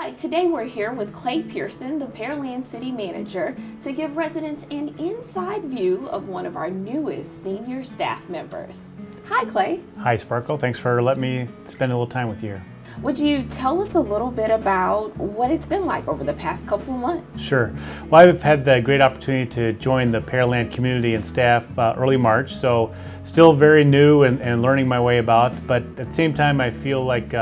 Hi, today we're here with Clay Pearson, the Pearland City Manager, to give residents an inside view of one of our newest senior staff members. Hi, Clay. Hi, Sparkle. Thanks for letting me spend a little time with you here. Would you tell us a little bit about what it's been like over the past couple of months? Sure. Well, I've had the great opportunity to join the Pearland community and staff early March, so still very new and learning my way about, but at the same time I feel like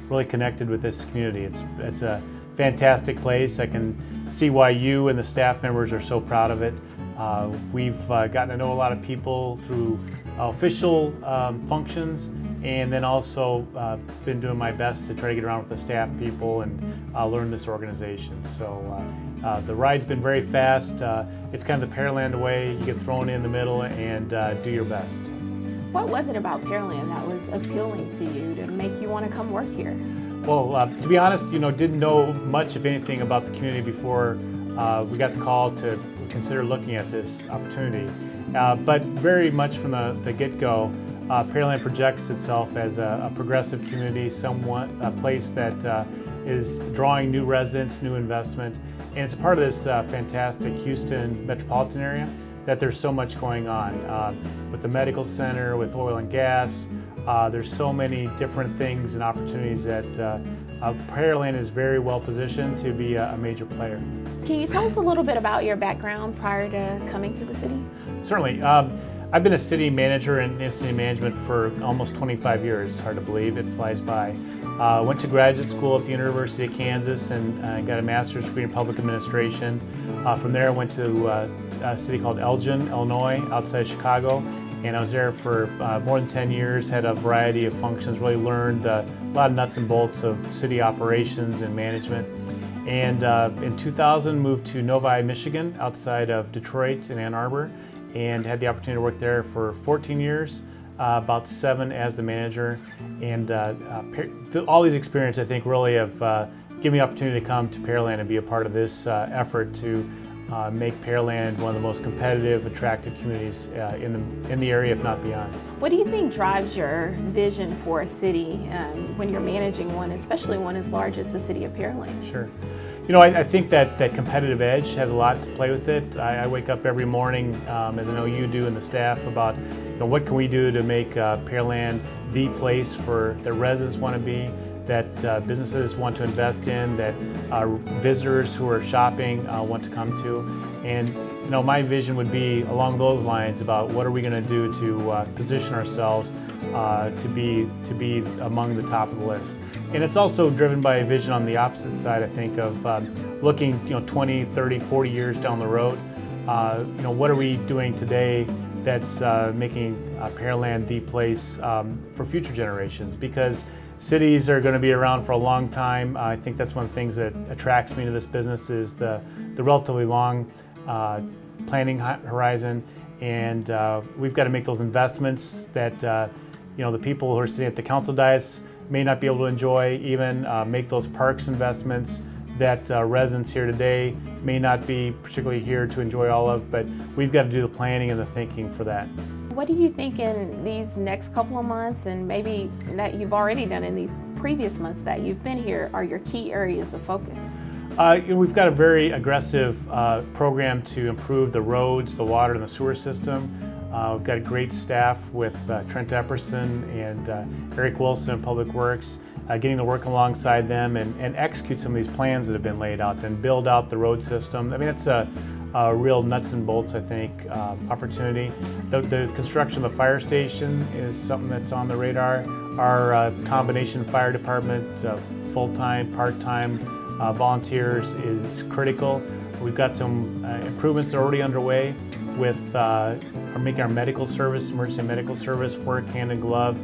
really connected with this community. It's a fantastic place. I can see why you and the staff members are so proud of it. We've gotten to know a lot of people through official functions, and then also been doing my best to try to get around with the staff people and learn this organization. So the ride's been very fast. It's kind of the Pearland way. You get thrown in the middle and do your best. What was it about Pearland that was appealing to you to make you want to come work here? Well, to be honest, didn't know much, if anything, about the community before we got the call to consider looking at this opportunity. But very much from the get-go, Pearland projects itself as a progressive community, somewhat a place that is drawing new residents, new investment, and it's a part of this fantastic Houston metropolitan area that there's so much going on. With the medical center, with oil and gas, there's so many different things and opportunities that Pearland is very well positioned to be a major player. Can you tell us a little bit about your background prior to coming to the city? Certainly. I've been a city manager in city management for almost 25 years. Hard to believe, it flies by. Went to graduate school at the University of Kansas and got a master's degree in public administration. From there I went to a city called Elgin, Illinois, outside Chicago, and I was there for more than 10 years, had a variety of functions, really learned a lot of nuts and bolts of city operations and management. And in 2000 moved to Novi, Michigan, outside of Detroit in Ann Arbor, and had the opportunity to work there for 14 years, about 7 as the manager. And all these experiences, I think, really have given me the opportunity to come to Pearland and be a part of this effort to make Pearland one of the most competitive, attractive communities in the area, if not beyond. What do you think drives your vision for a city when you're managing one, especially one as large as the city of Pearland? Sure. I think that competitive edge has a lot to play with it. I wake up every morning, as I know you do and the staff, about what can we do to make Pearland the place for the residents want to be, that businesses want to invest in, that visitors who are shopping want to come to. And my vision would be along those lines about what are we going to do to position ourselves to be among the top of the list. And it's also driven by a vision on the opposite side, I think, of looking 20, 30, 40 years down the road. What are we doing today that's making Pearland the place for future generations? Because cities are going to be around for a long time. I think that's one of the things that attracts me to this business is the relatively long planning horizon, and we've got to make those investments that the people who are sitting at the council dais may not be able to enjoy, even make those parks investments that residents here today may not be particularly here to enjoy all of, but we've got to do the planning and the thinking for that. What do you think in these next couple of months, and maybe that you've already done in these previous months that you've been here, are your key areas of focus? We've got a very aggressive program to improve the roads, the water, and the sewer system. We've got a great staff with Trent Pearson and Eric Wilson in Public Works, getting to work alongside them and execute some of these plans that have been laid out, then build out the road system. I mean, it's a real nuts and bolts, I think, opportunity. The construction of the fire station is something that's on the radar. Our combination fire department, full-time, part-time volunteers is critical. We've got some improvements that are already underway with making our medical service, emergency medical service, work hand in glove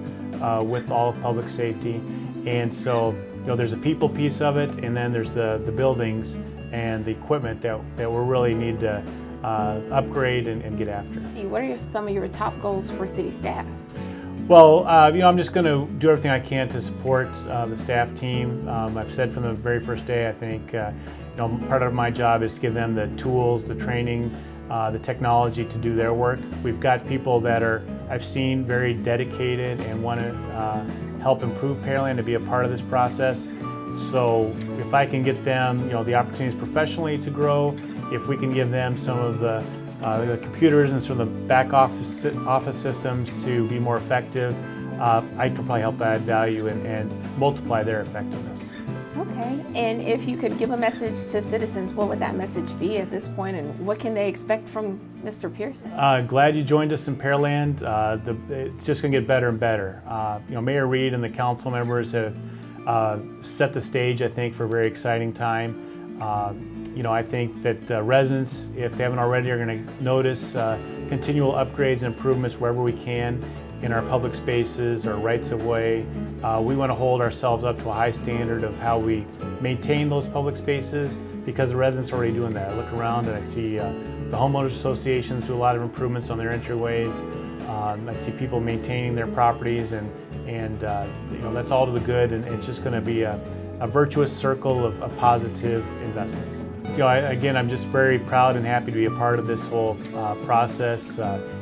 with all of public safety. And so, there's a people piece of it, and then there's the buildings and the equipment that we really need to upgrade and get after. What are some of your top goals for city staff? Well, I'm just going to do everything I can to support the staff team. I've said from the very first day, I think, part of my job is to give them the tools, the training, the technology to do their work. We've got people that are, I've seen, very dedicated and want to help improve Pearland, to be a part of this process. So if I can get them, the opportunities professionally to grow, if we can give them some of the computers and some of the back office systems to be more effective, I can probably help add value and multiply their effectiveness. Okay, and if you could give a message to citizens, what would that message be at this point, and what can they expect from Mr. Pearson? Glad you joined us in Pearland. It's just going to get better and better. Mayor Reed and the council members have set the stage, I think, for a very exciting time. I think that residents, if they haven't already, are going to notice continual upgrades and improvements wherever we can in our public spaces, our rights of way. We want to hold ourselves up to a high standard of how we maintain those public spaces, because the residents are already doing that. I look around and I see the homeowners associations do a lot of improvements on their entryways. I see people maintaining their properties, and that's all to the good, and it's just going to be a virtuous circle of positive investments. Again, I'm just very proud and happy to be a part of this whole process.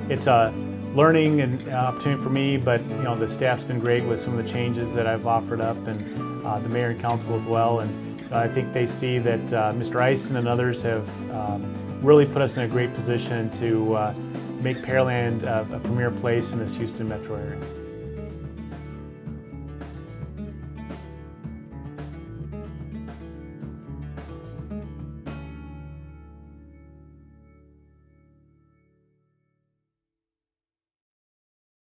It's a learning and opportunity for me, but the staff's been great with some of the changes that I've offered up, and the mayor and council as well. And I think they see that Mr. Eisen and others have really put us in a great position to make Pearland a premier place in this Houston metro area.